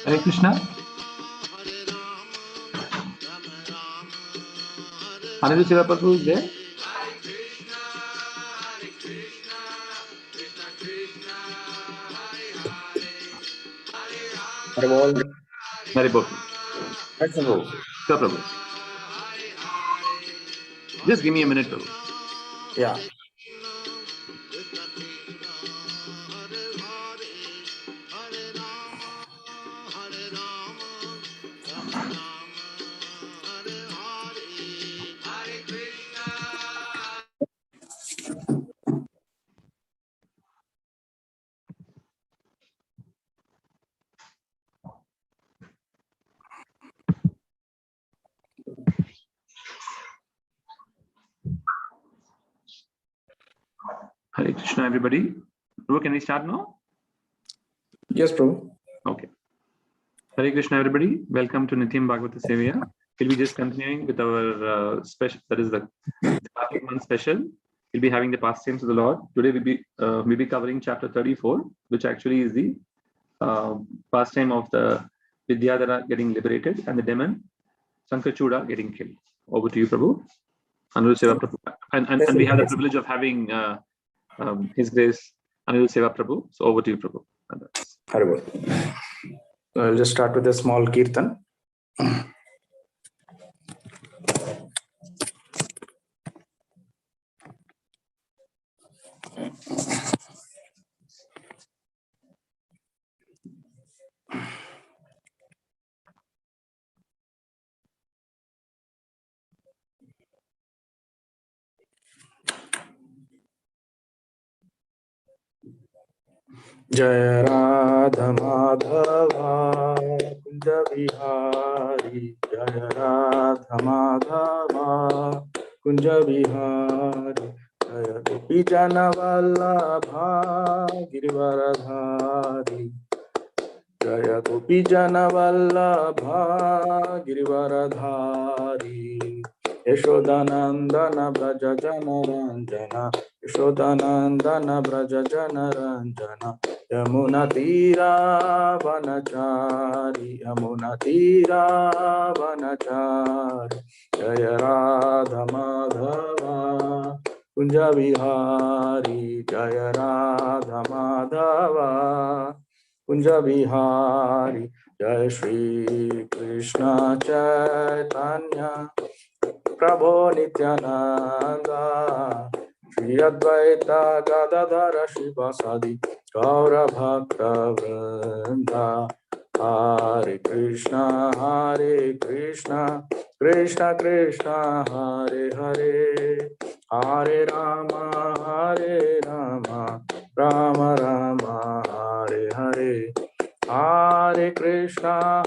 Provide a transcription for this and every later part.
Hare Krishna. Anirudhdha Seva Prabhu is there? Hare Bol. Sure, Prabhu. Just give me a minute, Prabhu. Yeah. Hare Krishna, everybody. Prabhu, can we start now? Yes, Prabhu. Okay. Hare Krishna, everybody. Welcome to Nityam Bhagavata Sevaya. We'll be just continuing with our special, that is the Karthik Month Special. We'll be having the pastimes of the Lord. Today we'll be covering chapter 34, which actually is the pastime of the Vidyadhara getting liberated and the demon Sankachura getting killed. Over to you, Prabhu. Anirudhdha Seva Prabhu. And we have the privilege of having His Grace Anirudhdha Seva Prabhu. So over to you, Prabhu. I'll just start with a small kirtan. Jaya Radha Madhava Kunja Vihari Jaya Radha Madhava Kunja Vihari Jaya Gopi Jana Vallabha Girivaradhari Jaya Gopi Jana Vallabha Girivaradhari Yashodanandana Braja Jana Ranjana Yashodanandana Braja Jana Ranjana Yamuna Tira Vanachari Yamuna Tira Vanachari Jaya Radha Madhava Kunja Vihari Jaya Radha Madhava Kunja Vihari Jai Shri Krishna Chaitanya Prabhu Nityananda Shri Advaita Gadadhara Shivasadi Gaura Bhakta Vrinda Hare Krishna Krishna Krishna Hare Hare Hare Rama Rama Rama Hare Hare Hare Krishna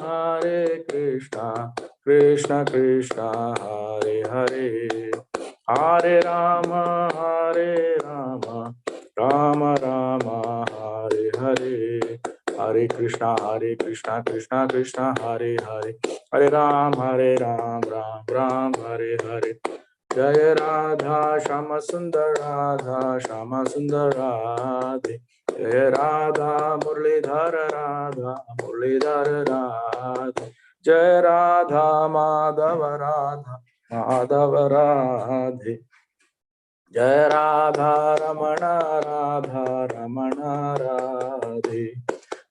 Krishna Krishna Hare Hare Hare Rama Rama Rama Hare Hare Hare Krishna Krishna Krishna Hare Hare Hare Ram Ram Ram Hare Hare Jaya Radha Shama Sundar Radhe Jaya Radha Murlidhara Radhe Jaya Radha Madhava Radhe Jaya Radha Ramana Radhe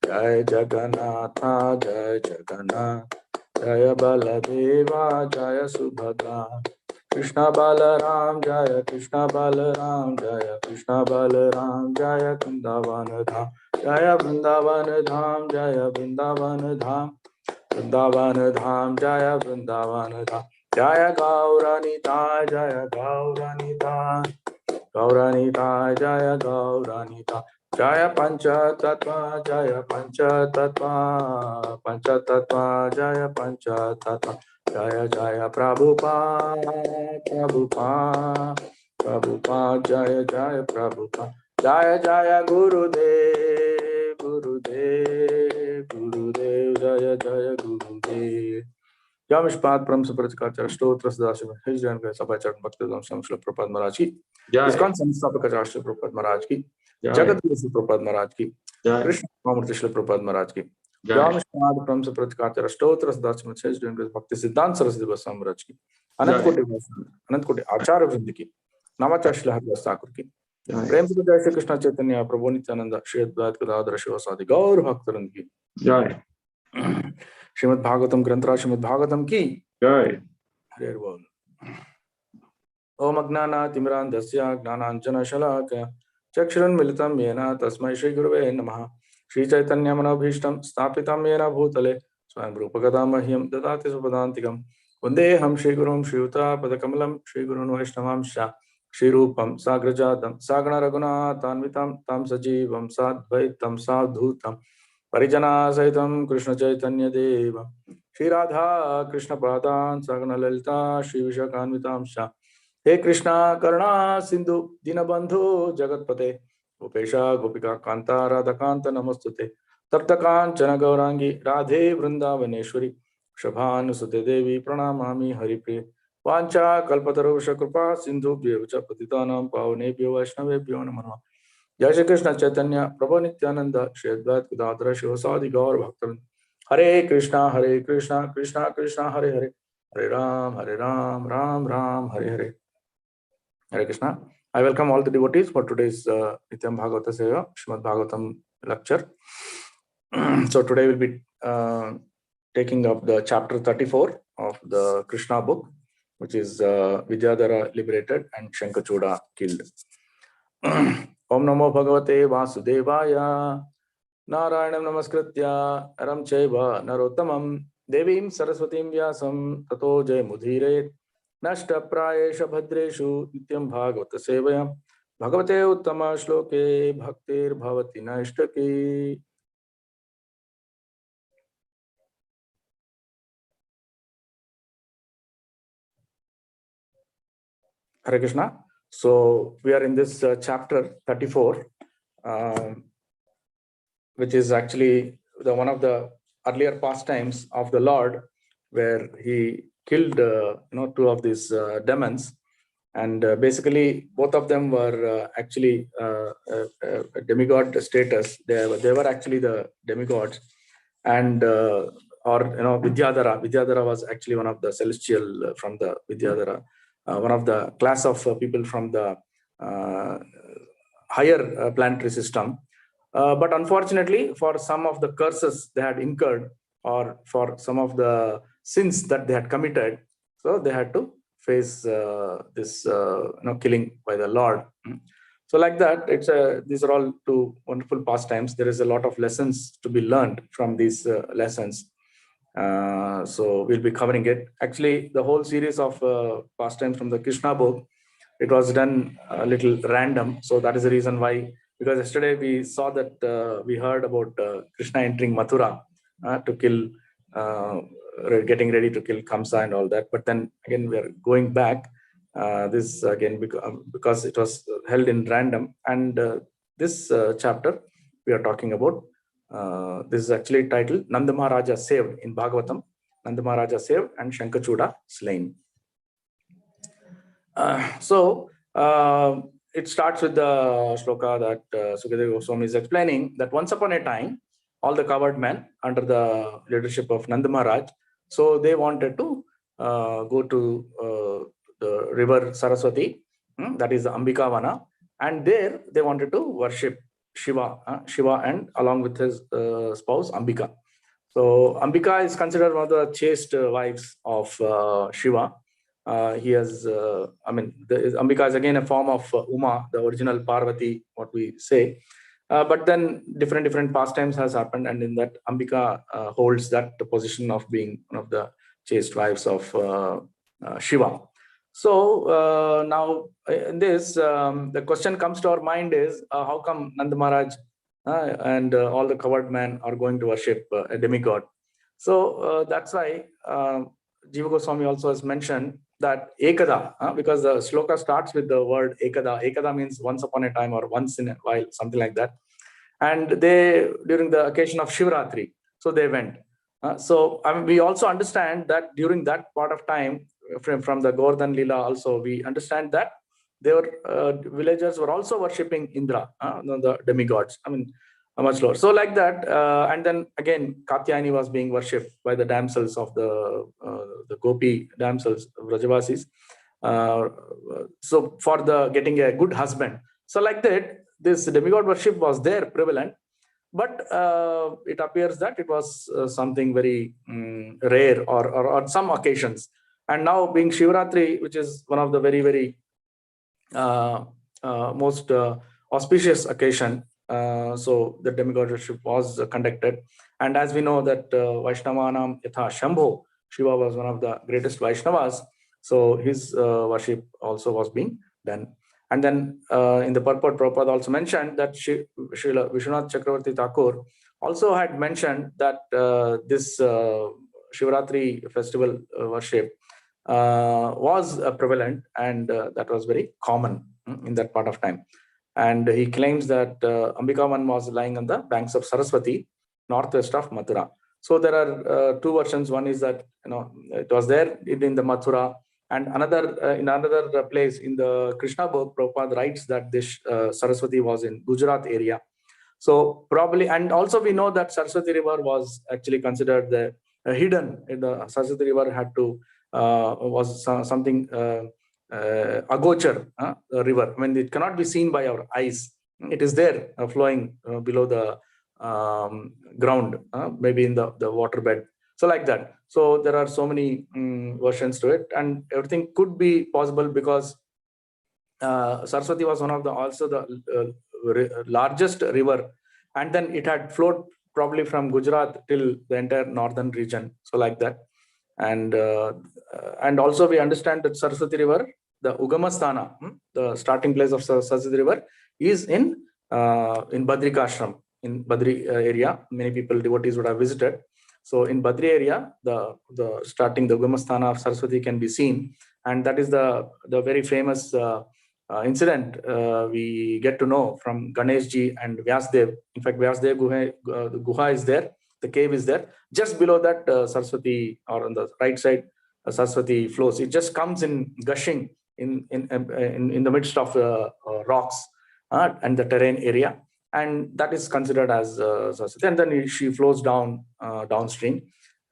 Jaya Jagannatha Jaya Baladeva Jaya Subhadra Krishna Balaram Jaya Krishna Balaram Jaya Krishna Balaram Jaya Vrindavan Dham Jaya Vrindavan Dham Jaya Vrindavan Dham Vrindavan Dham Jaya Vrindavan Dham Jaya Gauranita Jaya Gauranita Gauranita Jaya Gauranita Jaya Pancha Tattva Jaya Pancha Tattva Pancha Tattva Jaya Pancha Tattva Jaya Jaya Prabhupada Prabhupada Jaya Jaya Prabhupada Jaya Jaya Gurudev Jaya Jaya Gurudev Jamishpad Param Supratikacharya Stotra Sadashiva His Jan Sabhacharya Bhakti Samshla Prabhupada Maharaj Ki ISKCON Samstapakacharya Prabhupada Maharaj Ki Jagat Guru Prabhupada Maharaj Ki Krishna Pramurti Shri Prabhupada Maharaj Ki Vyam Shnad Pramsa Pratikatara Stotra Sadachma says doing this Bhakti Siddhanta Saraswati Goswami Maharaj ki. Anant Koti Acharya Vrinda ki. Namacharya Shri Haridas Thakur ki. Prem Sudha Jai Shri Krishna Chaitanya Prabhu Nityananda Shri Advait Gadadhara Shivasadi Gaur Bhaktaran ki. Jai. Srimad Bhagavatam Granthra Srimad Bhagavatam ki. Jai. Hare Bol. Om Agnana Timran Dasya Gnananjana Shalaka Chakshuran Militam Yena Tasmai Shri Guruve Namaha Shri Chaitanya Manabhishtam Stapitam Yena Bhutale Swayam Rupagadamahyam Dadati Supadantikam Vandeham Shri Gurum Shri Yuta Padakamalam Shri Gurun Vaishnavamsha Shri Rupam Sagrajadam Sagana Raguna Tanvitam Tam Sajivam Sadvaitam Sadhutam Parijana Saitam Krishna Chaitanya Deva Shri Radha Krishna Padan Sagana Lalita Shri Vishakanvitamsha He Krishna Karuna Sindhu Dinabandhu Jagatpate Gopesha Gopika Kanta Radhakanta Namastute Taptakanchana Gaurangi Radhe Vrindavaneshwari Shabhanusute Devi Pranamami Haripriya Vancha Kalpatarusha Kripa Sindhu Bhyevacha Patitanam Pavanebhyo Vaishnavebhyo Namaha Jai Shri Krishna Chaitanya Prabhu Nityananda Shri Advait Gadadhara Shivasadi Gaur Bhaktavan Hare Krishna Krishna Krishna Hare Hare Hare Ram Ram Ram Hare Hare Hare Krishna. I welcome all the devotees for today's Nityam Bhagavata Seva, Srimad Bhagavatam lecture. So today we'll be taking up the chapter 34 of the Krishna book, which is Vidyadhara liberated and Sankachura killed. Om Namo Bhagavate Vasudevaya Narayanam Namaskritya Aram Chaiva Narottamam Devim Saraswatim Vyasam Tato Jai Mudhire Nashta Prayesha Bhadreshu Nityam Bhagavata Sevaya Bhagavate Uttama Shloke Bhaktir Bhavati Nashtaki. Hare Krishna. So we are in this chapter 34, which is actually one of the earlier pastimes of the Lord, where he killed two of these demons, and basically both of them were actually demigod status. They were actually the demigods, and Vidyadhara was actually one of the celestial from the Vidyadhara, one of the class of people from the higher planetary system. But unfortunately, for some of the curses they had incurred, or for some of the sins that they had committed, so they had to face this killing by the Lord. So like that, these are all two wonderful pastimes. There is a lot of lessons to be learned from these lessons. So we'll be covering it. Actually, the whole series of pastimes from the Krishna book, it was done a little random. So that is the reason why, because yesterday we saw that we heard about Krishna entering Mathura to kill, getting ready to kill Kamsa and all that. But then again, we are going back. This again because it was held in random. And this chapter we are talking about, this is actually titled Nanda Maharaja Saved in Bhagavatam. Nanda Maharaja Saved and Sankachura Slain. So it starts with the shloka that Sukadeva Goswami is explaining, that once upon a time, all the cowherd men under the leadership of Nanda Maharaj, so they wanted to go to the river Saraswati, that is the Ambikavana, and there they wanted to worship Shiva and along with his spouse Ambika. So Ambika is considered one of the chaste wives of Shiva. He has, Ambika is again a form of Uma, the original Parvati, what we say. But then different pastimes has happened, and in that Ambika holds that position of being one of the chaste wives of Shiva. So now in this, the question comes to our mind is, how come Nanda Maharaj and all the cowherd men are going to worship a demigod? So that's why Jiva Goswami also has mentioned that Ekada, because the shloka starts with the word Ekada. Ekada means once upon a time or once in a while, something like that. And they, during the occasion of Shivratri, so they went. So we also understand that during that part of time, from the Govardhan Lila also, we understand that their villagers were also worshipping Indra, the demigods. much lower. So like that, and then again, Katyayani was being worshipped by the damsels of the Gopi damsels, Vrajavasis. So for the getting a good husband. So like that, this demigod worship was there prevalent, but it appears that it was something very rare or on some occasions. And now being Shivratri, which is one of the very, very most auspicious occasion, so the demigod worship was conducted. And as we know that Vaishnavanam Yatha Shambho, Shiva was one of the greatest Vaishnavas, so his worship also was being done. And then in the purport, Prabhupada also mentioned that Srila Vishwanath Chakravarti Thakur also had mentioned that this Shivratri festival worship was prevalent, and that was very common in that part of time. And he claims that Ambikavan was lying on the banks of Saraswati, northwest of Mathura. So there are two versions. One is that it was there in the Mathura, and another in another place in the Krishna book, Prabhupada writes that this Saraswati was in Gujarat area. So probably, and also we know that Saraswati River was actually considered the hidden. The Saraswati River had to was something agochar river. I mean, it cannot be seen by our eyes. It is there flowing below the ground, maybe in the waterbed. So like that. So there are so many versions to it, and everything could be possible because Saraswati was one of the also the largest river, and then it had flowed probably from Gujarat till the entire northern region. So like that. And also we understand that Saraswati River, the Ugamasthana, the starting place of Saraswati River, is in Badrikashram, in Badri area. Many people, devotees would have visited. So in Badri area, the starting, the Ugamasthana of Saraswati can be seen, and that is the very famous incident we get to know from Ganeshji and Vyasdev. In fact, Vyasdev Guha is there. The cave is there. Just below that, Saraswati, or on the right side, Saraswati flows. It just comes in gushing in the midst of rocks and the terrain area, and that is considered as Saraswati. And then she flows down downstream,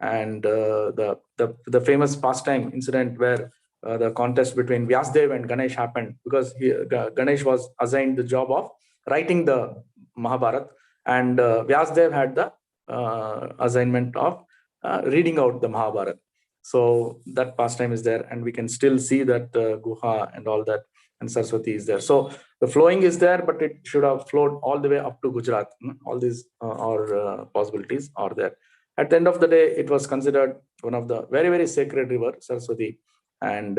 and the famous pastime incident where the contest between Vyasdev and Ganesh happened, because Ganesh was assigned the job of writing the Mahabharata, and Vyasdev had the assignment of reading out the Mahabharata. So that pastime is there, and we can still see that Guha and all that, and Saraswati is there. So the flowing is there, but it should have flowed all the way up to Gujarat. All these possibilities are there. At the end of the day, it was considered one of the very, very sacred river, Saraswati. And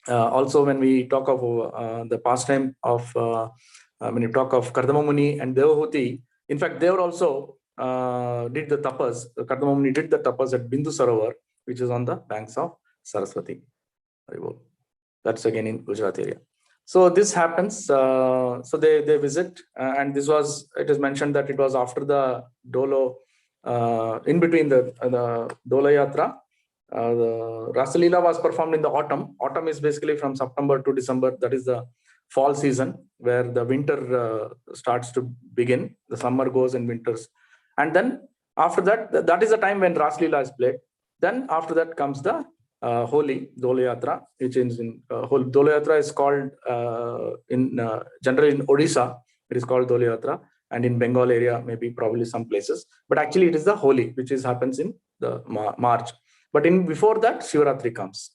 also when we talk of the pastime of, when you talk of Kardama Muni and Devahuti, in fact, they were also did the tapas. Kardama Muni did the tapas at Bindu Sarovar, which is on the banks of Saraswati. That's again in Gujarat area. So this happens. So they visit, and this was, it is mentioned that it was after the Dolo, in between the Dola Yatra. The Rasalila was performed in the autumn. Autumn is basically from September to December. That is the fall season, where the winter starts to begin. The summer goes and winters. And then after that, that is the time when Rasalila is played. Then after that comes the Holi, Dola Yatra, which is in Dola Yatra is called generally in Odisha, it is called Dola Yatra, and in Bengal area, maybe probably some places. But actually it is the Holi, which happens in the March. But before that, Shivratri comes.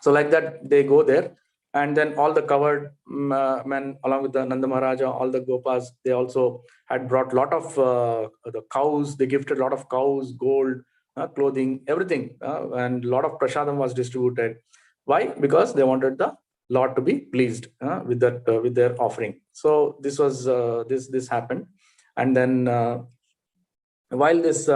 So like that, they go there, and then all the covered men, along with the Nanda Maharaja, all the Gopas, they also had brought a lot of the cows. They gifted a lot of cows, gold, clothing, everything, and a lot of prasadam was distributed. Why? Because they wanted the Lord to be pleased with that, with their offering. So this was this happened, and then while this.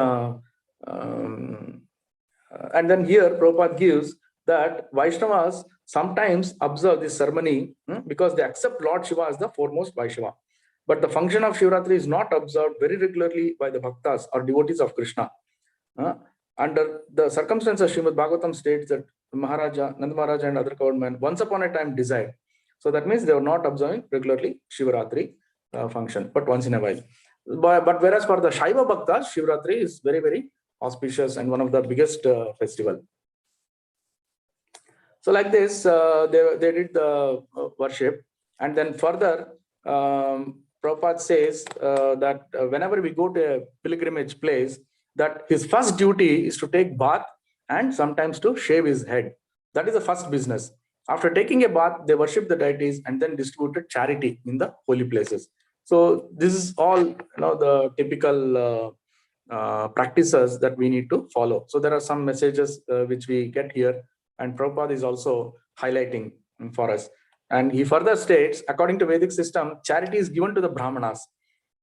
And then here Prabhupada gives that Vaishnavas sometimes observe this ceremony because they accept Lord Shiva as the foremost Vaishnava. But the function of Shivratri is not observed very regularly by the bhaktas or devotees of Krishna. Under the circumstances, Srimad Bhagavatam states that Nanda Maharaja and other covered men once upon a time desired. So that means they were not observing regularly Shivratri. function, but once in a while. But whereas for the Shaiva Bhaktas, Shivratri is very, very auspicious and one of the biggest festival. So like this, they did the worship, and then further, Prabhupada says that whenever we go to a pilgrimage place, that his first duty is to take bath and sometimes to shave his head. That is the first business. After taking a bath, they worship the deities and then distributed charity in the holy places. So this is all the typical practices that we need to follow. So there are some messages which we get here, and Prabhupada is also highlighting for us. And he further states, according to Vedic system, charity is given to the Brahmanas.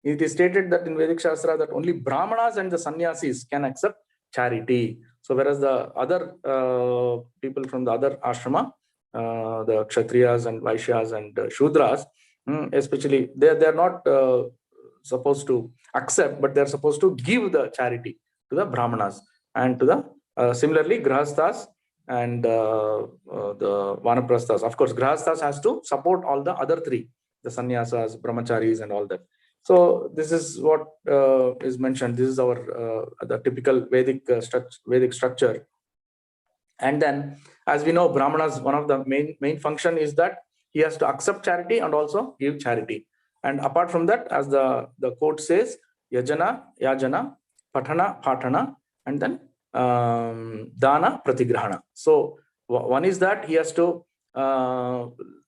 It is stated that in Vedic Shastra that only Brahmanas and the sannyasis can accept charity. So whereas the other people from the other ashrama, the Kshatriyas and Vaishyas and Shudras, especially, they are not supposed to accept, but they are supposed to give the charity to the Brahmanas. And to the similarly, Grahasthas and the Vanaprasthas. Of course, Grahasthas has to support all the other three, the sannyasas, brahmacharis, and all that. So this is what is mentioned. This is our the typical Vedic structure. And then, as we know, Brahmanas, one of the main function is that he has to accept charity and also give charity. And apart from that, as the quote says, yajana, patana, patana, and then dana, pratigrahana. So one is that he has to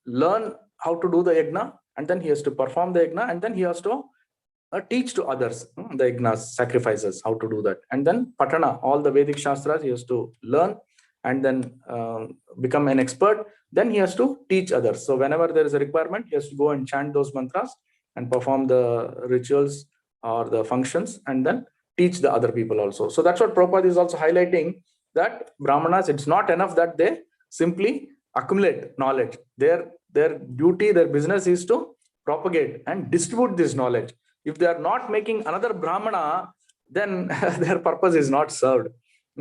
learn how to do the yajna, and then he has to perform the yajna, and then he has to teach to others the yajnas, sacrifices, how to do that. And then patana, all the Vedic Shastras he has to learn and then become an expert. Then he has to teach others. So whenever there is a requirement, he has to go and chant those mantras and perform the rituals or the functions, and then teach the other people also. So that's what Prabhupada is also highlighting, that Brahmanas, it's not enough that they simply accumulate knowledge. Their duty, their business is to propagate and distribute this knowledge. If they are not making another Brahmana, then their purpose is not served.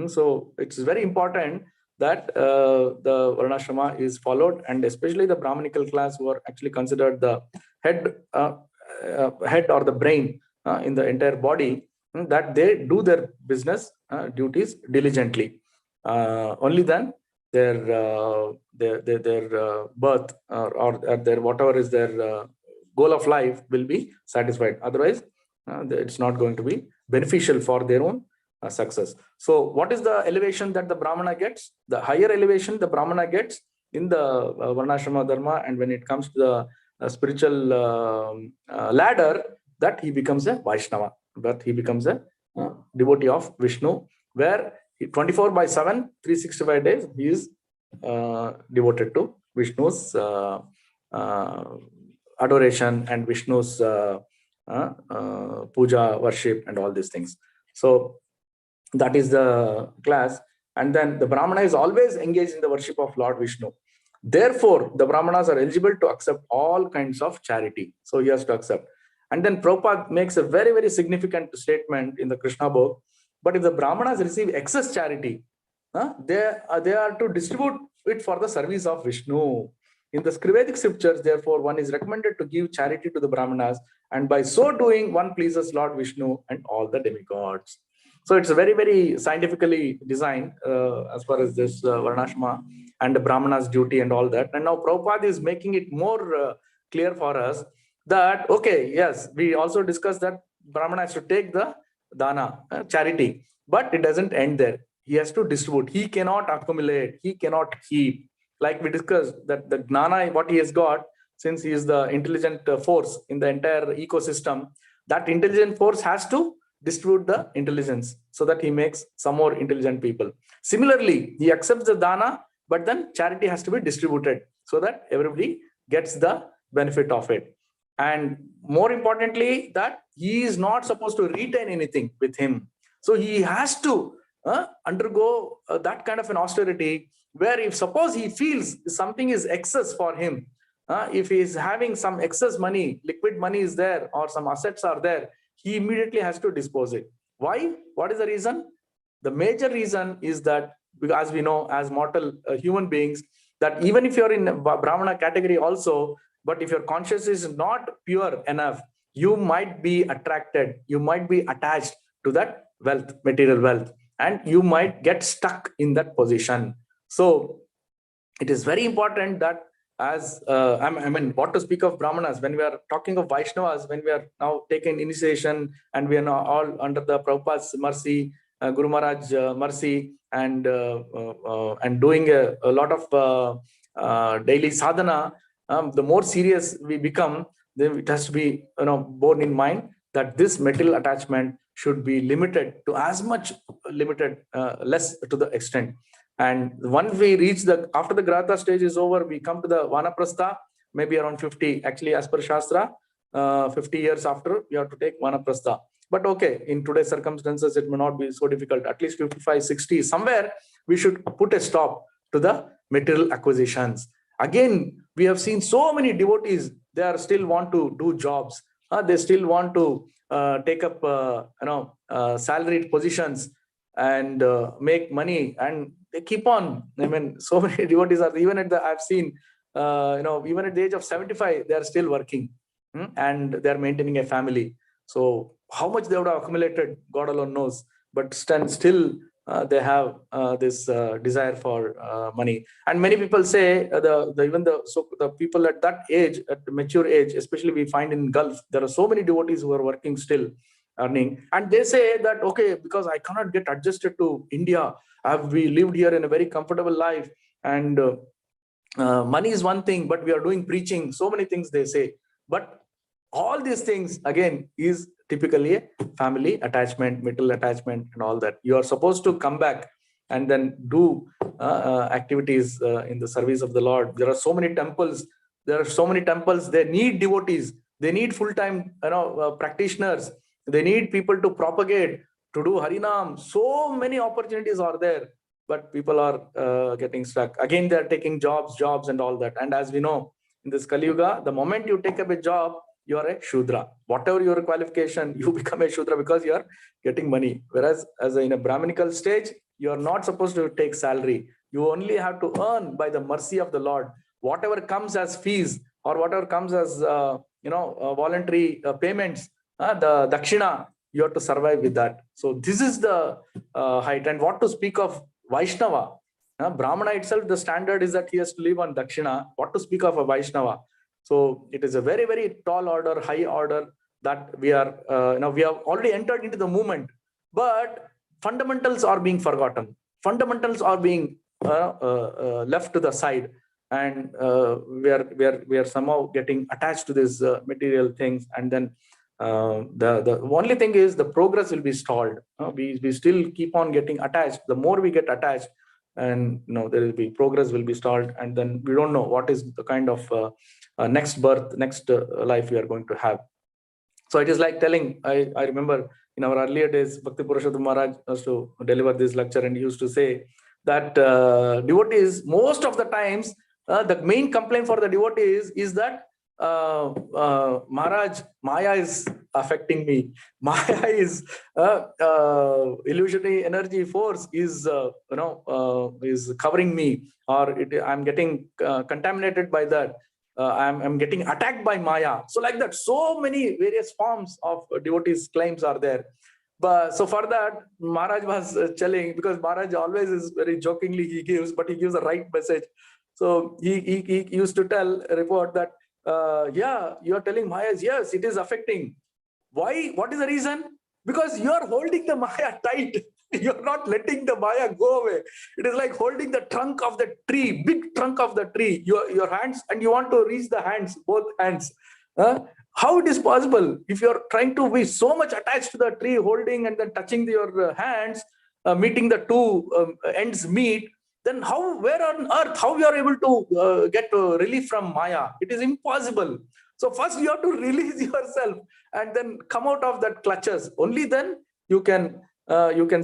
So it's very important that the Varnashrama is followed, and especially the Brahmanical class, who are actually considered the head or the brain in the entire body, that they do their business duties diligently. Only then their birth or their whatever is their goal of life will be satisfied. Otherwise, it's not going to be beneficial for their own success. So what is the elevation that the Brahmana gets? The higher elevation the Brahmana gets in the Varnashrama Dharma, and when it comes to the spiritual ladder, that he becomes a Vaishnava, but he becomes a devotee of Vishnu, where 24/7, 365 days, he is devoted to Vishnu's adoration and Vishnu's puja, worship, and all these things. So that is the class. And then the Brahmana is always engaged in the worship of Lord Vishnu. Therefore, the Brahmanas are eligible to accept all kinds of charity. So he has to accept. And then Prabhupada makes a very, very significant statement in the Krishna book. But if the Brahmanas receive excess charity, they are to distribute it for the service of Vishnu. In the Vedic scriptures, therefore, one is recommended to give charity to the Brahmanas, and by so doing, one pleases Lord Vishnu and all the demigods. So it's very, very scientifically designed as far as this Varnashrama and the Brahmana's duty and all that. And now Prabhupada is making it more clear for us that, okay, yes, we also discussed that Brahmana has to take the dana, charity, but it doesn't end there. He has to distribute. He cannot accumulate. He cannot keep. Like we discussed, that the gnana, what he has got, since he is the intelligent force in the entire ecosystem, that intelligent force has to distribute the intelligence so that he makes some more intelligent people. Similarly, he accepts the dana, but then charity has to be distributed so that everybody gets the benefit of it. And more importantly, that he is not supposed to retain anything with him. So he has to undergo that kind of an austerity, where if suppose he feels something is excess for him, if he is having some excess money, liquid money is there, or some assets are there, he immediately has to dispose it. Why? What is the reason? The major reason is that, as we know, as mortal human beings, that even if you're in Brahmana category also, but if your conscience is not pure enough, you might be attracted, you might be attached to that wealth, material wealth, and you might get stuck in that position. So it is very important that as I mean, what to speak of Brahmanas, when we are talking of Vaishnavas, when we are now taking initiation and we are now all under the Prabhupada's mercy, Guru Maharaj mercy, and doing a lot of daily sadhana, the more serious we become, then it has to be borne in mind that this material attachment should be limited to as much limited, less to the extent. And once we reach after the Grahata stage is over, we come to the Vanaprastha, maybe around 50. Actually, as per Shastra, 50 years after, we have to take Vanaprastha. But okay, in today's circumstances, it may not be so difficult. At least 55, 60, somewhere we should put a stop to the material acquisitions. Again, we have seen so many devotees, they are still want to do jobs. They still want to take up salaried positions and make money, and they keep on. I mean, so many devotees are, even at the, I've seen, even at the age of 75, they are still working, and they are maintaining a family. So how much they would have accumulated, God alone knows. But still, they have this desire for money. And many people say the people at that age, at the mature age, especially we find in Gulf, there are so many devotees who are working still, earning, and they say that, okay, because I cannot get adjusted to India, we lived here in a very comfortable life, and money is one thing, but we are doing preaching, so many things they say. But all these things again is typically a family attachment, material attachment, and all that. You are supposed to come back and then do activities in the service of the Lord. There are so many temples. They need devotees. They need full-time practitioners. They need people to propagate, to do Harinam. So many opportunities are there, but people are getting stuck. Again, they're taking jobs and all that. And as we know, in this Kali Yuga, the moment you take up a job, you are a Shudra. Whatever your qualification, you become a Shudra because you are getting money. Whereas as in a Brahminical stage, you are not supposed to take salary. You only have to earn by the mercy of the Lord. Whatever comes as fees or whatever comes as voluntary payments, the Dakshina, you have to survive with that. So this is the height. And what to speak of Vaishnava? Brahmana itself, the standard is that he has to live on Dakshina. What to speak of a Vaishnava? So it is a very, very tall order, high order that we are, we have already entered into the movement, but fundamentals are being forgotten. Fundamentals are being left to the side, and we are somehow getting attached to these material things. And then the only thing is the progress will be stalled. We still keep on getting attached. The more we get attached, and there will be progress will be stalled, and then we don't know what is the kind of next birth, next life we are going to have. So it is like telling, I remember in our earlier days, Bhakti Purushottam Maharaj used to deliver this lecture, and he used to say that devotees, most of the times, the main complaint for the devotees is that Maharaj, Maya is affecting me. Maya is illusionary energy force is is covering me, or I'm getting contaminated by that. I'm getting attacked by Maya. So like that, so many various forms of devotees claims are there. But so for that, Maharaj was telling, because Maharaj always is very jokingly he gives, but he gives the right message. So he used to report that, yeah, you are telling Maya, yes, it is affecting. Why? What is the reason? Because you are holding the Maya tight. You're not letting the Maya go away. It is like holding the trunk of the tree, big trunk of the tree, your hands, and you want to reach the hands, both hands. How it is possible? If you're trying to be so much attached to the tree, holding and then touching your hands, meeting the two ends meet, then where on earth, how you are able to get relief from Maya? It is impossible. So first you have to release yourself and then come out of that clutches. Only then you can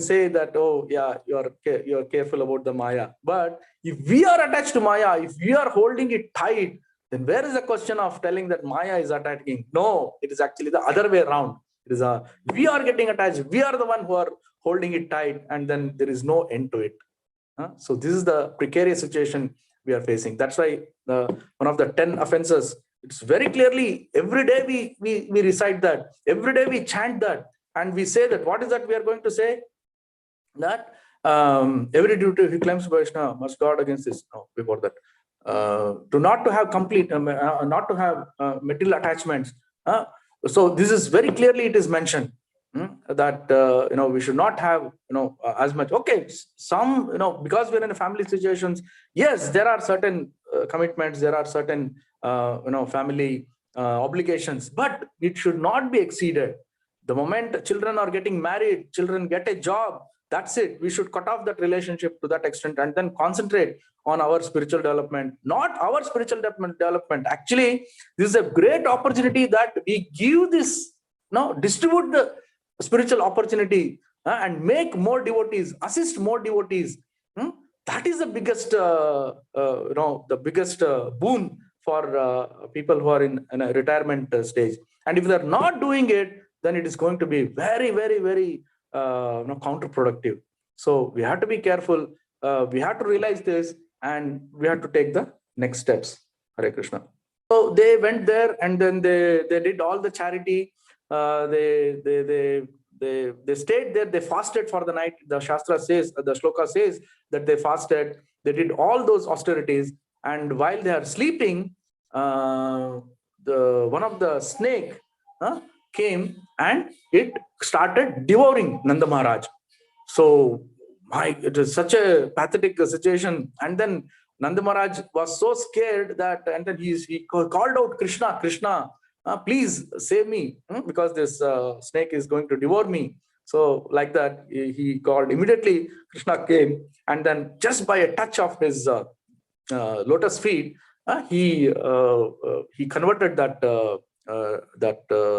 say that, oh yeah, you're careful about the Maya. But if we are attached to Maya, if we are holding it tight, then where is the question of telling that Maya is attacking? No, it is actually the other way around. It is we are getting attached. We are the one who are holding it tight, and then there is no end to it. So this is the precarious situation we are facing. That's why one of the 10 offenses It's very clearly, every day we recite that, every day we chant that, and we say that. What is that we are going to say? That every duty who claims Vaishnava must guard against this. No, before that, to not to have complete, not to have material attachments. So this is very clearly it is mentioned that we should not have as much. Okay, some because we're in a family situations. Yes, there are certain commitments. There are certain family obligations, but it should not be exceeded. The moment children are getting married, children get a job, that's it. We should cut off that relationship to that extent and then concentrate on our spiritual development, not our spiritual development. Actually, this is a great opportunity that we give this, distribute the spiritual opportunity and make more devotees, assist more devotees. That is the biggest, boon for people who are in a retirement stage. And if they're not doing it, then it is going to be very, very, very counterproductive. So we have to be careful. We have to realize this, and we have to take the next steps. Hare Krishna. So they went there, and then they did all the charity. They stayed there. They fasted for the night. The Shastra says, the Shloka says that they fasted. They did all those austerities, and while they are sleeping, one of the snake came and it started devouring Nanda Maharaj. So it is such a pathetic situation. And then Nanda Maharaj was so scared that, and then he called out Krishna, Krishna, please save me, because this snake is going to devour me. So like that, he called. Immediately Krishna came, and then just by a touch of his lotus feet, he converted that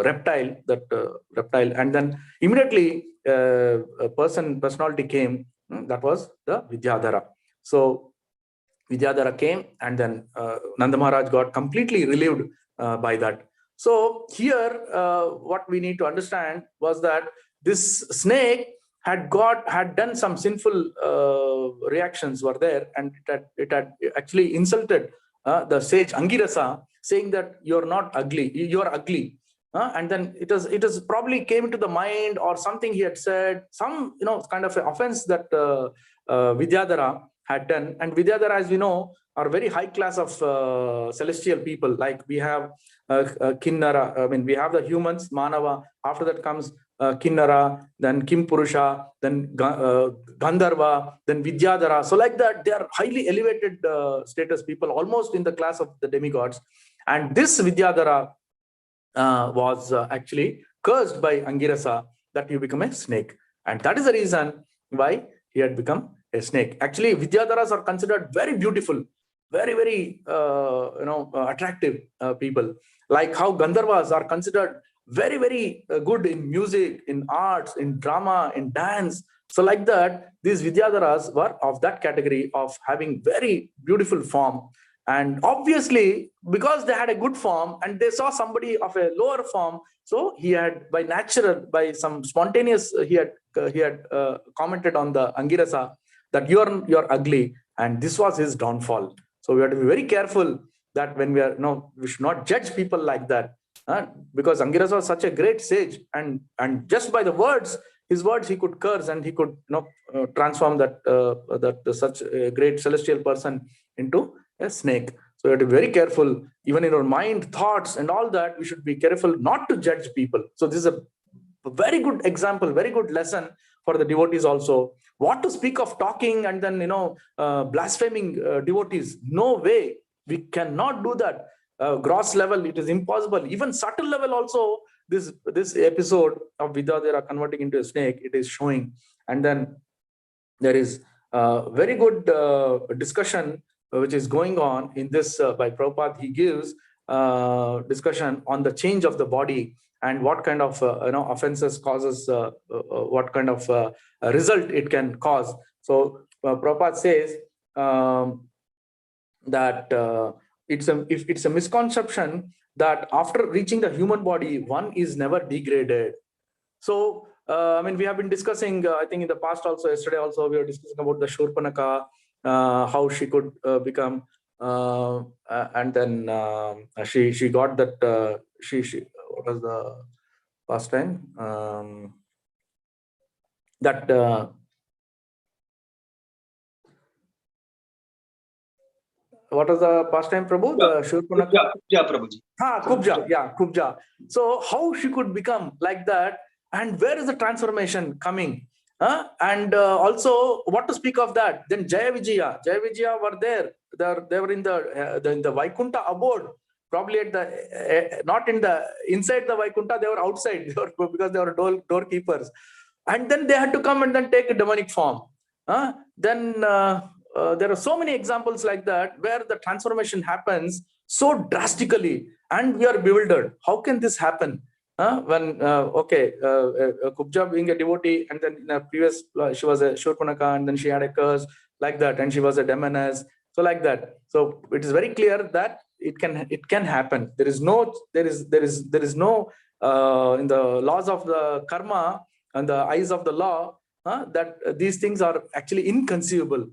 reptile, and then immediately a personality came. That was the Vidyadhara. So Vidyadhara came, and then Nanda Maharaj got completely relieved by that. So here, what we need to understand was that this snake had done some sinful reactions were there, and it had actually insulted the sage Angirasa, saying that you're not ugly, you're ugly. And then it is probably came into the mind, or something he had said, some kind of offense that Vidyadhara had done. And Vidyadhara, as we know, are very high class of celestial people. Like we have Kinnara, I mean, we have the humans, Manava. After that comes Kinnara, then Kim Purusha, then Gandharva, then Vidyadhara. So like that, they are highly elevated status people, almost in the class of the demigods. And this Vidyadhara was actually cursed by Angirasa that you become a snake. And that is the reason why he had become a snake. Actually, Vidyadharas are considered very beautiful, very, very attractive people. Like how Gandharvas are considered very, very good in music, in arts, in drama, in dance. So like that, these Vidyadharas were of that category of having very beautiful form. And obviously, because they had a good form and they saw somebody of a lower form, so he had, by natural, by some spontaneous, he had commented on the Angirasa that you're ugly, and this was his downfall. So we have to be very careful that when we should not judge people like that, because Angirasa was such a great sage, and just by the words, his words, he could curse, and he could transform that such a great celestial person into a snake. So we have to be very careful, even in our mind, thoughts, and all that. We should be careful not to judge people. So this is a very good example, very good lesson for the devotees also. What to speak of talking and then blaspheming devotees? No way, we cannot do that. Gross level, it is impossible. Even subtle level also, this episode of Vidyadhara converting into a snake, it is showing. And then there is very good discussion which is going on in this by Prabhupada. He gives discussion on the change of the body and what kind of offenses causes, what kind of result it can cause. So Prabhupada says that it's a misconception that after reaching the human body, one is never degraded. So I mean, we have been discussing, I think in the past also, yesterday also, we were discussing about the Shurpanaka, how she could become and then she got that she what was the pastime that what was the pastime, Prabhu? The Shurpanakha? Kubja, Prabhuji. Kubja, yeah, Kubja. So how she could become like that, and where is the transformation coming? And also, what to speak of that? Then Jaya Vijaya were there. They were in the Vaikunta abode, probably at the not in the inside the Vaikunta. They were outside because they were doorkeepers, and then they had to come and then take a demonic form. Then there are so many examples like that where the transformation happens so drastically, and we are bewildered. How can this happen? When Kubja being a devotee, and then in a previous she was a Shurpanakha, and then she had a curse like that, and she was a demoness. So like that. So it is very clear that it can happen. There is no in the laws of the karma and the eyes of the law that these things are actually inconceivable.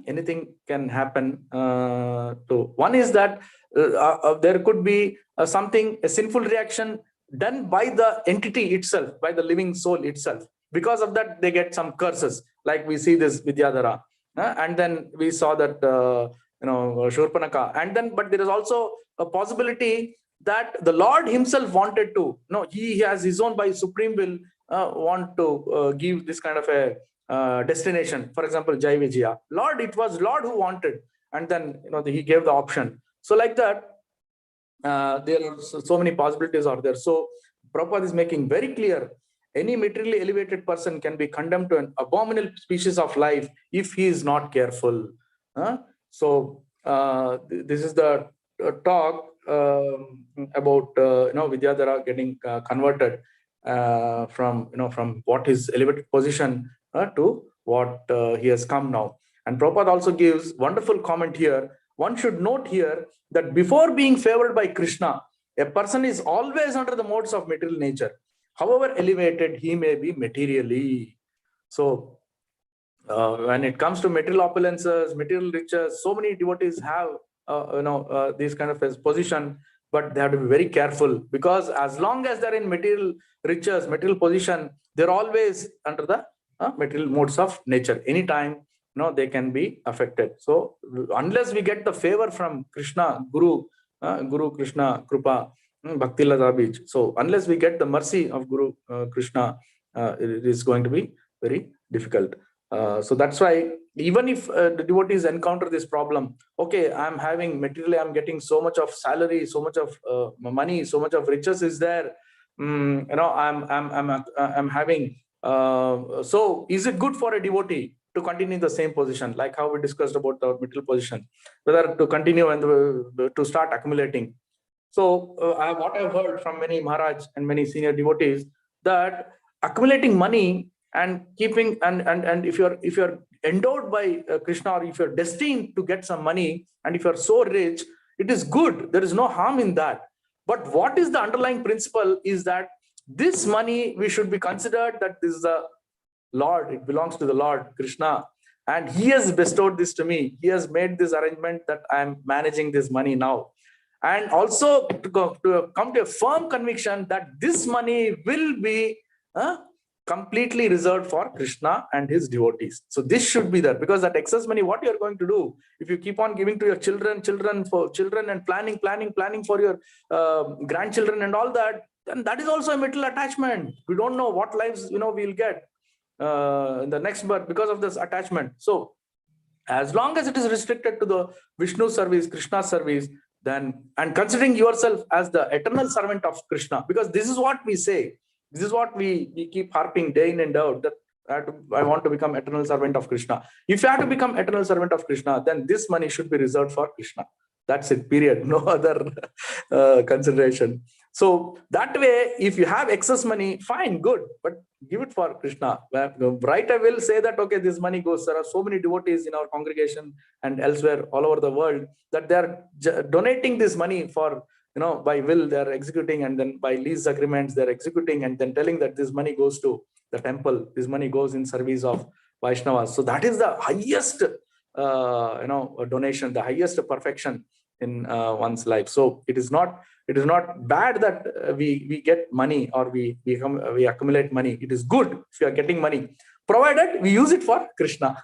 Anything can happen. One is that there could be a sinful reaction done by the entity itself, by the living soul itself. Because of that, they get some curses, like we see this Vidyadhara, and then we saw that Shurpanakha, and then but there is also a possibility that the Lord Himself wanted to. He has His own by supreme will want to give this kind of a destination. For example, Jai Vijaya. Lord, it was Lord who wanted, and then He gave the option. So like that, there are so many possibilities are there. So Prabhupada is making very clear, any materially elevated person can be condemned to an abominable species of life if he is not careful. So this is the talk about Vidyadhara getting converted from what his elevated position to what he has come now. And Prabhupada also gives wonderful comment here. One should note here that before being favored by Krishna, a person is always under the modes of material nature, however elevated he may be materially. So when it comes to material opulences, material riches, so many devotees have this kind of a position, but they have to be very careful, because as long as they're in material riches, material position, they're always under the material modes of nature. Anytime they can be affected. So unless we get the favor from Krishna, Guru Krishna Krupa, Bhakti Lata Bij. So unless we get the mercy of Guru Krishna, it is going to be very difficult. So that's why even if the devotees encounter this problem, okay, I'm having materially, I'm getting so much of salary, so much of money, so much of riches is there. I'm having. So is it good for a devotee to continue in the same position, like how we discussed about the material position, whether to continue and to start accumulating? So what I've heard from many Maharaj and many senior devotees, that accumulating money and keeping and if you're endowed by Krishna, or if you're destined to get some money, and if you're so rich, it is good. There is no harm in that. But what is the underlying principle is that this money, we should be considered that this is the Lord, it belongs to the Lord Krishna, and He has bestowed this to me. He has made this arrangement that I'm managing this money now. And also to come to a firm conviction that this money will be completely reserved for Krishna and his devotees. So this should be there, because that excess money, what you're going to do if you keep on giving to your children and planning for your grandchildren and all that, then that is also a material attachment. We don't know what lives we'll get in the next birth because of this attachment. So as long as it is restricted to the Vishnu service, Krishna service, then, and considering yourself as the eternal servant of Krishna, because this is what we say, this is what we keep harping day in and out, that I want to become eternal servant of Krishna. If you have to become eternal servant of Krishna, then this money should be reserved for Krishna. That's it, period. No other consideration. So that way, if you have excess money, fine, good, but give it for Krishna. Right, I will say that, okay, this money goes. There are so many devotees in our congregation and elsewhere all over the world that they are donating this money for, by will, they are executing, and then by lease agreements, they're executing, and then telling that this money goes to the temple, this money goes in service of Vaishnavas. So that is the highest a donation, the highest perfection in one's life. So it is not bad that we get money or we accumulate money. It is good if you are getting money, provided we use it for Krishna.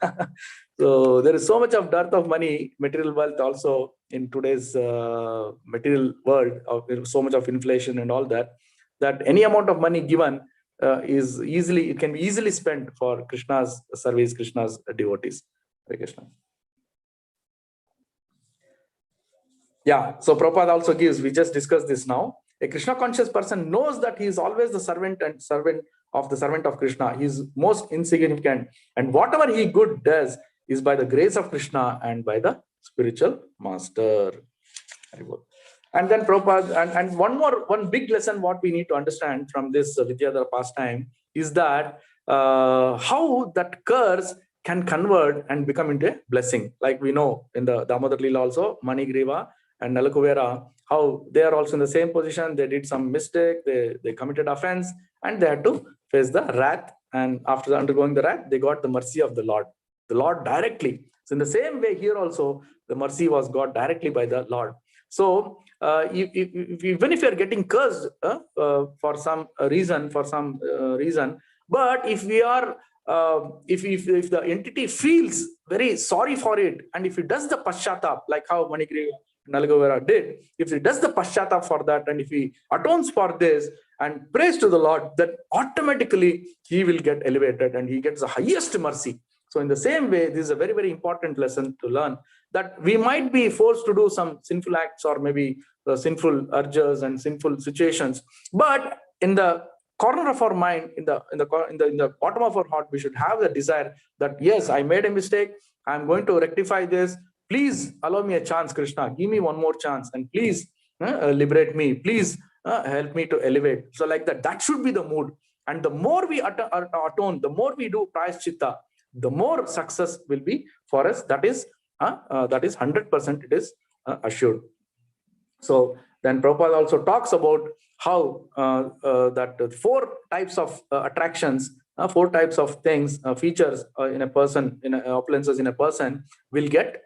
So there is so much of dearth of money, material wealth also in today's material world, of so much of inflation and all that any amount of money given it can be easily spent for Krishna's service, Krishna's devotees. Hare Krishna. Yeah, so Prabhupada also gives, we just discussed this now. A Krishna conscious person knows that he is always the servant of Krishna. He is most insignificant, and whatever he good does is by the grace of Krishna and by the spiritual master. And then Prabhupada, and one big lesson what we need to understand from this Vidyadhara pastime is that how that curse can convert and become into a blessing. Like we know in the Damodar Leela also, Manigriva and Nalakuvera, how they are also in the same position. They did some mistake, they committed offense, and they had to face the wrath. And after undergoing the wrath, they got the mercy of the Lord directly. So in the same way here also, the mercy was got directly by the Lord. So even if you are getting cursed for some reason, but if we are if the entity feels very sorry for it, and if it does the paschatap, like how Manigriva Nalagavara did, if he does the paschatap for that, and if he atones for this and prays to the Lord, then automatically he will get elevated and he gets the highest mercy. So in the same way, this is a very, very important lesson to learn, that we might be forced to do some sinful acts or maybe sinful urges and sinful situations, but in the corner of our mind, in the bottom of our heart, we should have the desire that yes, I made a mistake, I'm going to rectify this. Please allow me a chance, Krishna. Give me one more chance, and please liberate me. Please help me to elevate. So like that should be the mood. And the more we atone, the more we do prayaschitta, the more success will be for us. That is 100%. It is assured. So then Prabhupada also talks about how that 4 types of attractions, 4 types of things, features in a person, in opulences in a person will get.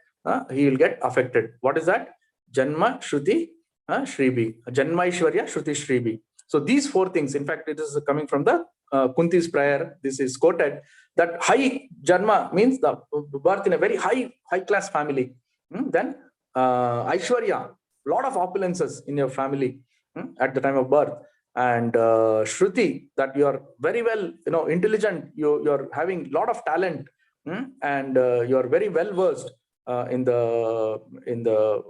He will get affected. What is that? Janma, Shruti, Shribi. Janma, Ishwarya, Shruti, Shribi. So these 4 things, in fact, it is coming from the Kunti's prayer. This is quoted, that high Janma means the birth in a very high class family. Then Aishwarya, lot of opulences in your family at the time of birth. And Shruti, that you are very well, intelligent, you're having lot of talent, and you are very well versed in the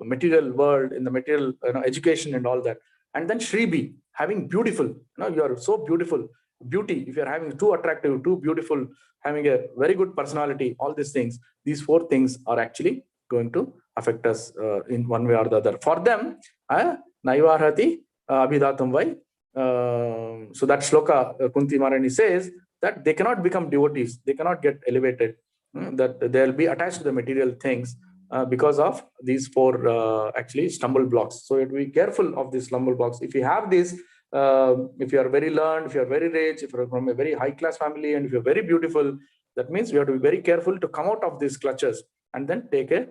material world, in the material education and all that. And then Shribi, having beautiful, you are so beautiful. Beauty, if you're having too attractive, too beautiful, having a very good personality, all these things, these 4 things are actually going to affect us in one way or the other. For them, Naivarhati Abhidatam Vai. So that shloka, Kunti Maharani says that they cannot become devotees, they cannot get elevated, that they'll be attached to the material things because of these 4 actually stumble blocks. So you have to be careful of these stumble blocks. If you have this, if you are very learned, if you are very rich, if you are from a very high class family, and if you're very beautiful, that means we have to be very careful to come out of these clutches and then take a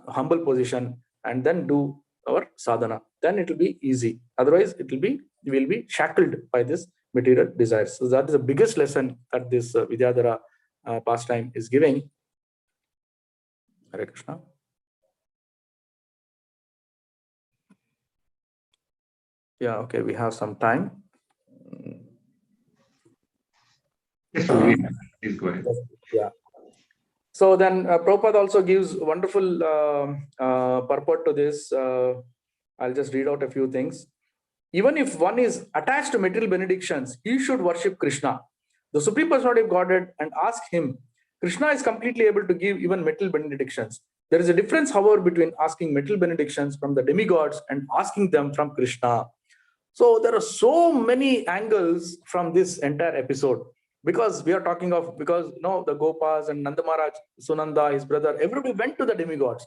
humble position and then do our sadhana. Then it will be easy. Otherwise, we will be shackled by this material desires. So that is the biggest lesson that this Vidyadhara pastime is giving. Hare Krishna. Yeah, okay, we have some time. Yes, please go ahead. Yeah. So then Prabhupada also gives wonderful purport to this. I'll just read out a few things. Even if one is attached to material benedictions, he should worship Krishna, the Supreme Personality of Godhead, and ask him. Krishna is completely able to give even material benedictions. There is a difference, however, between asking material benedictions from the demigods and asking them from Krishna. So there are so many angles from this entire episode, because we are talking of, the Gopas and Nanda Maharaj, Sunanda, his brother, everybody went to the demigods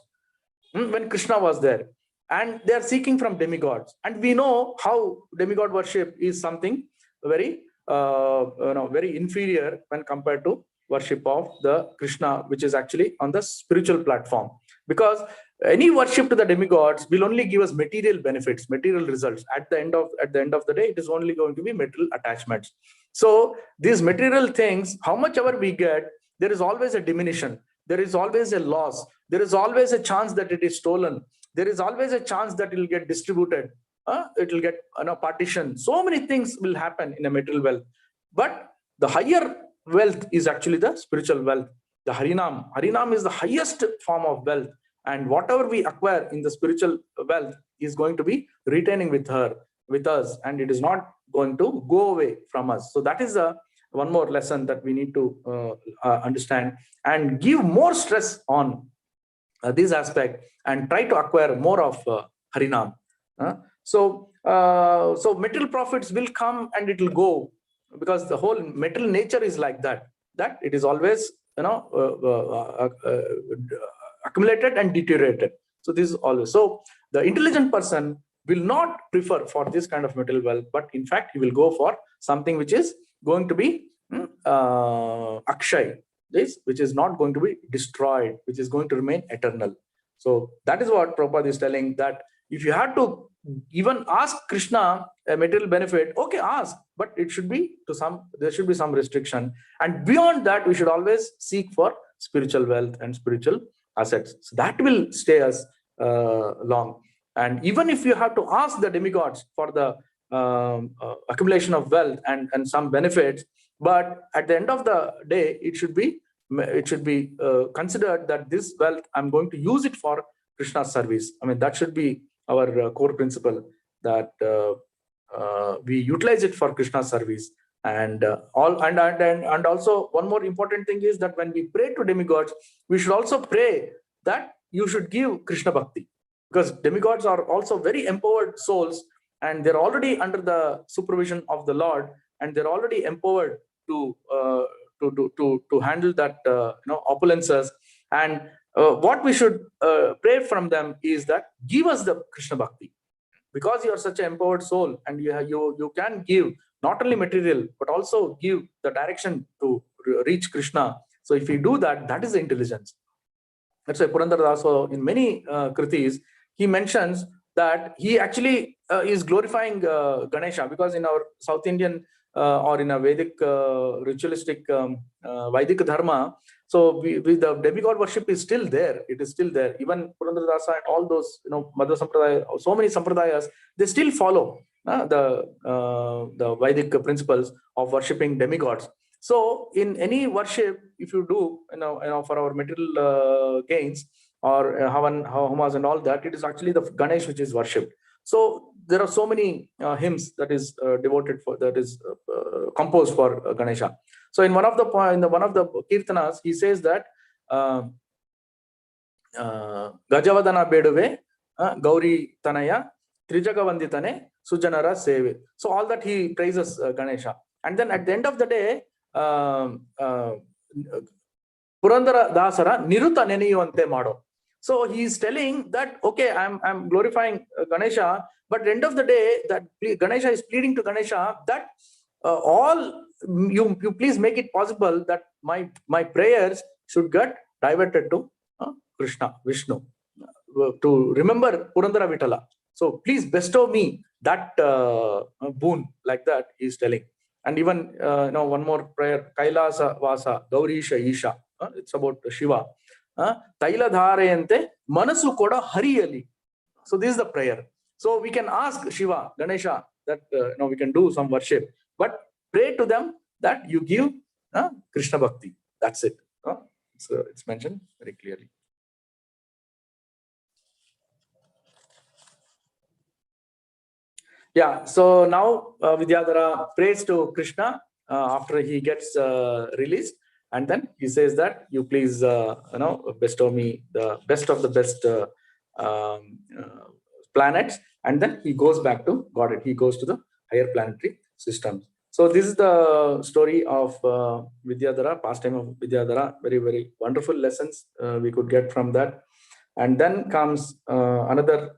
when Krishna was there, and they are seeking from demigods. And we know how demigod worship is something very, very inferior when compared to worship of the Krishna, which is actually on the spiritual platform. Because any worship to the demigods will only give us material benefits, material results. At the end of the day, it is only going to be material attachments. So these material things, how much ever we get, there is always a diminution. There is always a loss. There is always a chance that it is stolen. There is always a chance that it will get distributed. It will get partition. So many things will happen in a material wealth. But the higher wealth is actually the spiritual wealth. The Harinam. Harinam is the highest form of wealth. And whatever we acquire in the spiritual wealth is going to be retaining with us, and it is not going to go away from us. So that is one more lesson that we need to understand and give more stress on this aspect and try to acquire more of Harinam. So material profits will come and it will go, because the whole material nature is like that it is always accumulated and deteriorated. So this is always so. The intelligent person will not prefer for this kind of material wealth, but in fact he will go for something which is going to be akshay, this which is not going to be destroyed, which is going to remain eternal. So that is what Prabhupada is telling, that if you had to even ask Krishna a material benefit, okay, ask, but it should be there should be some restriction, and beyond that we should always seek for spiritual wealth and spiritual assets. So that will stay us long. And even if you have to ask the demigods for the accumulation of wealth and some benefits, but at the end of the day, it should be considered that this wealth, I'm going to use it for Krishna's service. I mean, that should be our core principle, that we utilize it for Krishna's service. And also one more important thing is that when we pray to demigods, we should also pray that you should give Krishna bhakti, because demigods are also very empowered souls, and they're already under the supervision of the Lord, and they're already empowered to handle that opulences. And what we should pray from them is that give us the Krishna bhakti, because you are such an empowered soul, and you can give not only material but also give the direction to reach Krishna. So if you do that, that is the intelligence. That's why Purandara Das, in many kritis, he mentions that he actually is glorifying Ganesha, because in our South Indian or in a Vedic ritualistic Vedic dharma, so the demigod worship is still there. It is still there. Even Purandara Dasa and all those Madhva Sampradaya, so many Sampradayas, they still follow the Vedic principles of worshipping demigods. So in any worship, if you do, for our material gains or homas and all that, it is actually the Ganesh which is worshipped. So there are so many hymns that is devoted for, that is composed for Ganesha. So in one of the kirtanas, he says that Gajavadana Beduve Gauri Tanaya Trijagavanditane Sujanara Seve. So all that he praises Ganesha. And then at the end of the day, Purandara Dasara Niruta Neniyuvante Mado. So he is telling that, okay, I'm glorifying Ganesha, but at the end of the day, that Ganesha is pleading to Ganesha that you please make it possible that my prayers should get diverted to Krishna, Vishnu, to remember Purandara Vitala. So please bestow me that boon, like that he is telling. And even one more prayer, Kailasa Vasa Gaurisha Isha. It's about Shiva. Taila Dharayante Manasu Koda Hariyali. So this is the prayer. So we can ask Shiva, Ganesha, that we can do some worship, but pray to them that you give Krishna Bhakti. That's it. So it's mentioned very clearly. Yeah, so now Vidyadhara prays to Krishna after he gets released, and then he says that you please bestow me the best of the best planets, and then he goes back to Godhead. He goes to the higher planetary systems. So this is the story of Vidyadhara, pastime of Vidyadhara. Very, very wonderful lessons we could get from that. And then comes another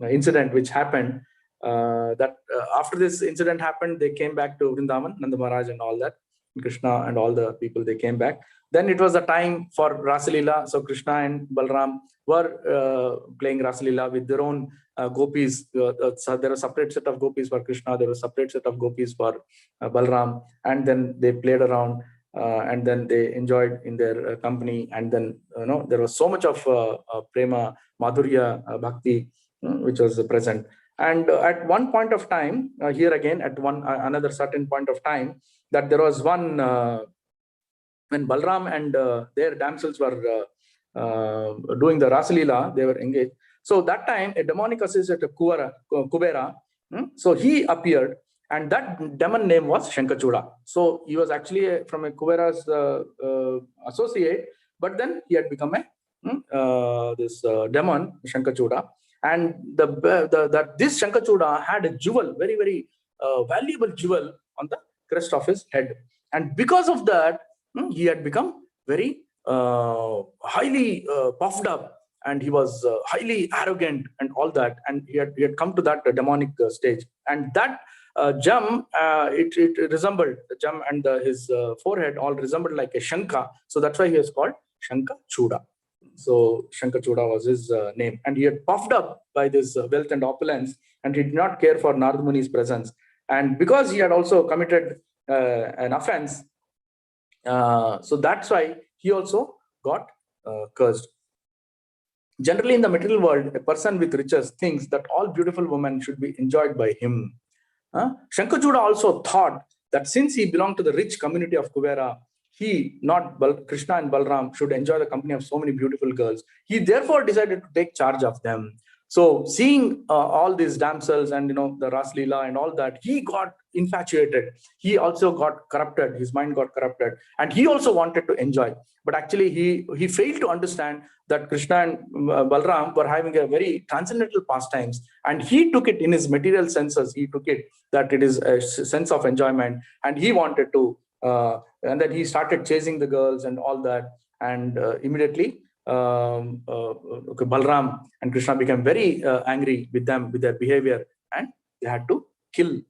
incident which happened. After this incident happened, they came back to Vrindavan, Nanda Maharaj and all that. Krishna and all the people, they came back. Then it was the time for Rasalila. So Krishna and Balram were playing Rasalila with their own gopis. So there was a separate set of gopis for Krishna. There was a separate set of gopis for Balram. And then they played around. And then they enjoyed in their company, and then there was so much of prema, madhurya, bhakti, which was present. And at one point of time, here again at another certain point of time, that there was one when Balram and their damsels were doing the Rasalila, they were engaged. So that time a demonic associate of Kubera, so he appeared. And that demon name was Sankachura. So he was actually from a Kubera's associate, but then he had become a this demon Sankachura. And this Sankachura had a jewel, very, very valuable jewel on the crest of his head. And because of that, he had become very highly puffed up, and he was highly arrogant and all that. And he had come to that demonic stage. And that gem, it resembled the gem, and his forehead all resembled like a Shanka. So that's why he was called Sankachura. So Sankachura was his name. And he had puffed up by this wealth and opulence, and he did not care for Narad Muni's presence. And because he had also committed an offense, so that's why he also got cursed. Generally in the material world, a person with riches thinks that all beautiful women should be enjoyed by him. Sankachura also thought that since he belonged to the rich community of Kubera, he, not Krishna and Balram, should enjoy the company of so many beautiful girls. He therefore decided to take charge of them. So seeing all these damsels and the Raslila and all that, he got infatuated. He also got corrupted. His mind got corrupted, and he also wanted to enjoy. But actually, he failed to understand that Krishna and Balram were having a very transcendental pastimes, and he took it in his material senses. He took it that it is a sense of enjoyment, and he wanted to, and then he started chasing the girls and all that, and immediately Balram and Krishna became very angry with them, with their behavior, and they had to kill.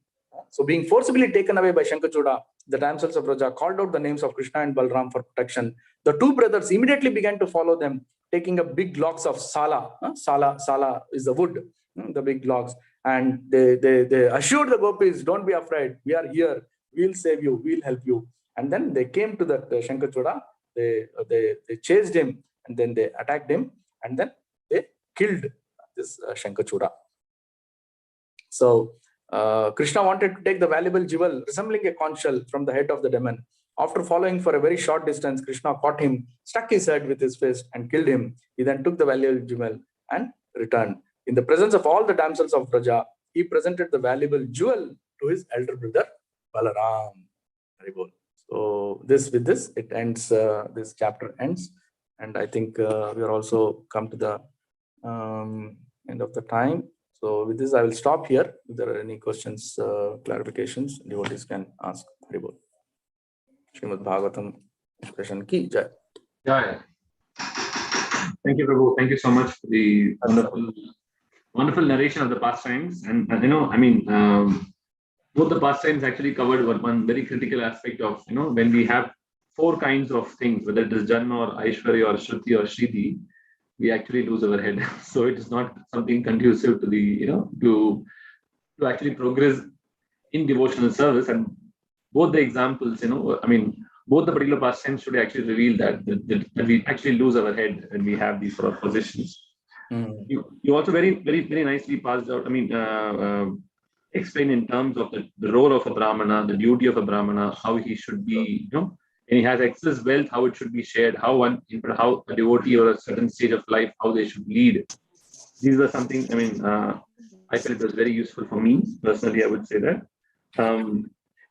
So being forcibly taken away by Sankachura, the damsels of Raja called out the names of Krishna and Balram for protection. The two brothers immediately began to follow them, taking up big logs of sala. Sala is the wood, the big logs. And they assured the gopis, don't be afraid, we are here, we'll save you, we'll help you. And then they came to that Sankachura, they chased him, and then they attacked him, and then they killed this Sankachura. So Krishna wanted to take the valuable jewel resembling a conch shell from the head of the demon. After following for a very short distance, Krishna caught him, struck his head with his fist, and killed him. He then took the valuable jewel and returned. In the presence of all the damsels of Raja, he presented the valuable jewel to his elder brother Balaram. So with this it ends. This chapter ends, and I think we are also come to the end of the time. So with this, I will stop here. If there are any questions, clarifications, devotees can ask. Haribol. Srimad Bhagavatam expression ki jai. Yeah. Thank you, Prabhu. Thank you so much for the wonderful narration of the pastimes. And both the pastimes actually covered one very critical aspect of, when we have four kinds of things, whether it is Janma or Aishwarya or Shruti or Shriti, we actually lose our head. So it is not something conducive to the, to actually progress in devotional service. And both the examples, both the particular pastimes should actually reveal that we actually lose our head when we have these sort of positions. You also very, very, very nicely passed out, explain in terms of the role of a Brahmana, the duty of a Brahmana, how he should be, when he has excess wealth, how it should be shared, how a devotee or a certain stage of life, how they should lead. These were something, I felt it was very useful for me. Personally, I would say that.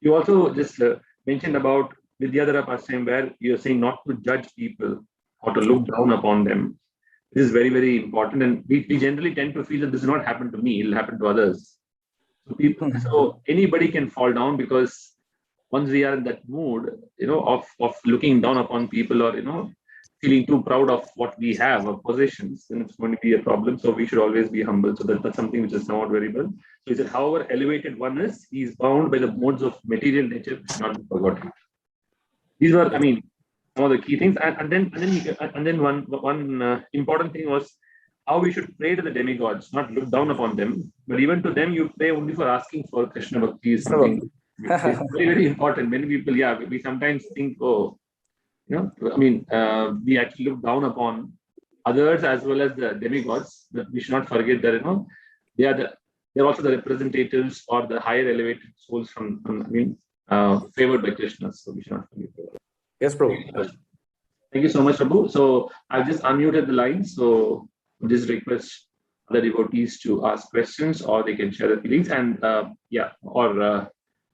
You also just mentioned about Vidyadhara pastime, where you're saying not to judge people or to look down upon them. This is very, very important. And we generally tend to feel that this will not happen to me, it will happen to others. So anybody can fall down, because once we are in that mood, of looking down upon people, or, feeling too proud of what we have, of positions, then it's going to be a problem. So we should always be humble. So that's something which is somewhat variable. So he said, however elevated one is, he is bound by the modes of material nature, which should not be forgotten. These were, I mean, some of the key things. And then one important thing was how we should pray to the demigods, not look down upon them, but even to them you pray only for asking for Krishna Bhakti is something. It's very, very important. Many people, we sometimes think, oh, I mean, we actually look down upon others as well as the demigods. But we should not forget that they're also the representatives or the higher elevated souls from favored by Krishna. So we should not forget that. Yes, Prabhu. Thank you so much, Prabhu. So I've just unmuted the line. So just request other devotees to ask questions, or they can share their feelings and other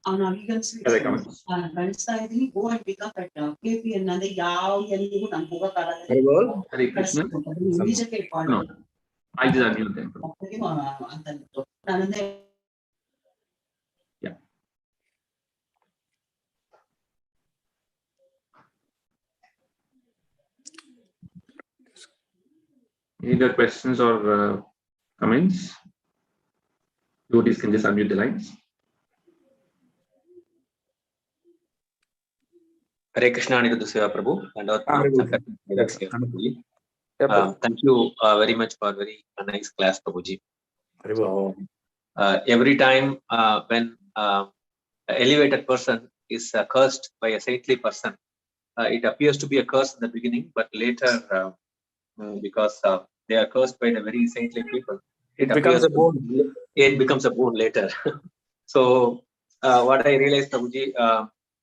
comments. Wednesday, go and pick up at KP and another Yao Very well. Hare Krishna. No, I just unmute them. Yeah. Any other questions or comments? Devotees can just unmute the lines. Hare Krishna Anirudhdha Seva Prabhu and thank you very much for very nice class, Prabhuji. So, every time when an elevated person is cursed by a saintly person, it appears to be a curse in the beginning, but later, because they are cursed by the very saintly people, it becomes a boon. It becomes a boon later. So, what I realized, Prabhuji,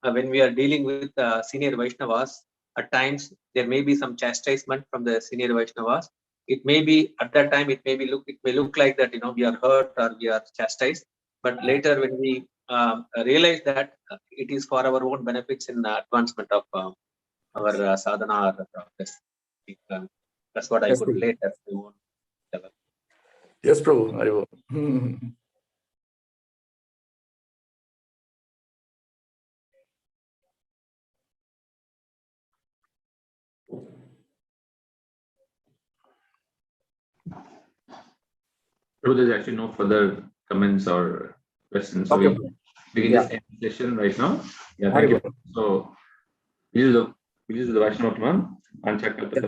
when we are dealing with senior Vaishnavas, at times there may be some chastisement from the senior Vaishnavas. It may be at that time it may look like that we are hurt or we are chastised, but later when we realize that it is for our own benefits in advancement of our sadhana or progress. That's what I could relate at my own level. Yes, Prabhu. Very well. So there's actually no further comments or questions. So Okay. we can just end the session right now. Yeah, thank you. So we use the Vaishnava one and check out the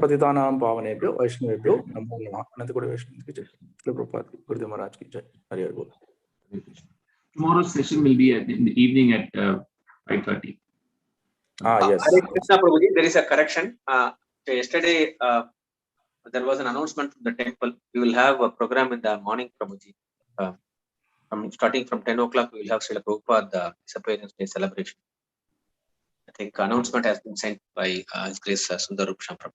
Patitanam Pavanebhyo Vaishnavebhyo Namo Namah. Anantakoti Vaishnava ki jai. Prabhupada Gurudev Maharaj ki jai. Hare Bol. Tomorrow's session will be in the evening at 5:30. Yes. Hare Krishna, Prabhuji, there is a correction. Yesterday, there was an announcement from the temple. We will have a program in the morning, Prabhuji. Starting from 10 o'clock, we will have Srila Prabhupada Disappearance Day celebration. I think announcement has been sent by His Grace Sundar Rupsham. I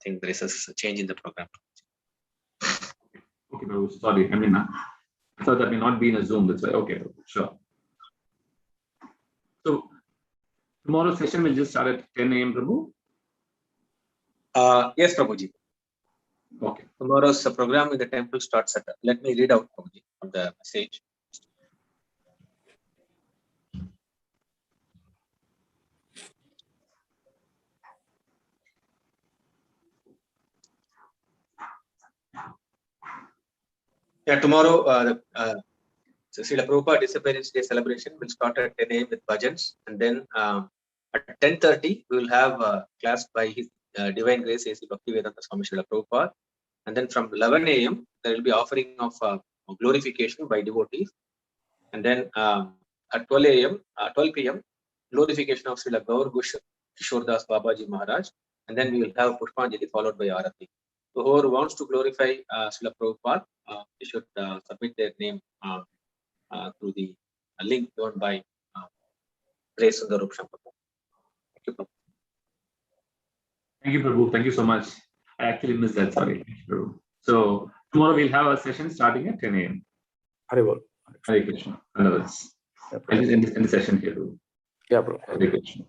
think there is a change in the program. Okay, Prabhu, sorry. I thought that may not be in a Zoom. That's why. Okay, sure. So tomorrow's session will just start at 10 a.m. Prabhu? Yes, Prabhuji. Okay. Tomorrow's program in the temple starts at. Let me read out Prabhuji from the message. Yeah, tomorrow Srila Prabhupada Disappearance Day celebration will start at 10 a.m. with bhajans, and then at 10:30 we will have a class by His Divine Grace A.C. Bhaktivedanta Swami Srila Prabhupada, and then from 11 a.m. there will be offering of glorification by devotees, and then at 12 p.m. glorification of Srila Gaur Kishordas Babaji Maharaj, and then we will have Pushpanjali followed by Arati. So whoever wants to glorify Srila Prabhupada, they should submit their name through the link given by Grace Sundar Rupsham. Thank you, Prabhu. Thank you, Prabhu. Thank you so much. I actually missed that. Sorry. Thank you, Prabhu. So tomorrow we'll have a session starting at 10 a.m. Hare Bol. Hare Krishna. Another. I'll just end the session here, Prabhu. Yeah, bro. Hare Krishna.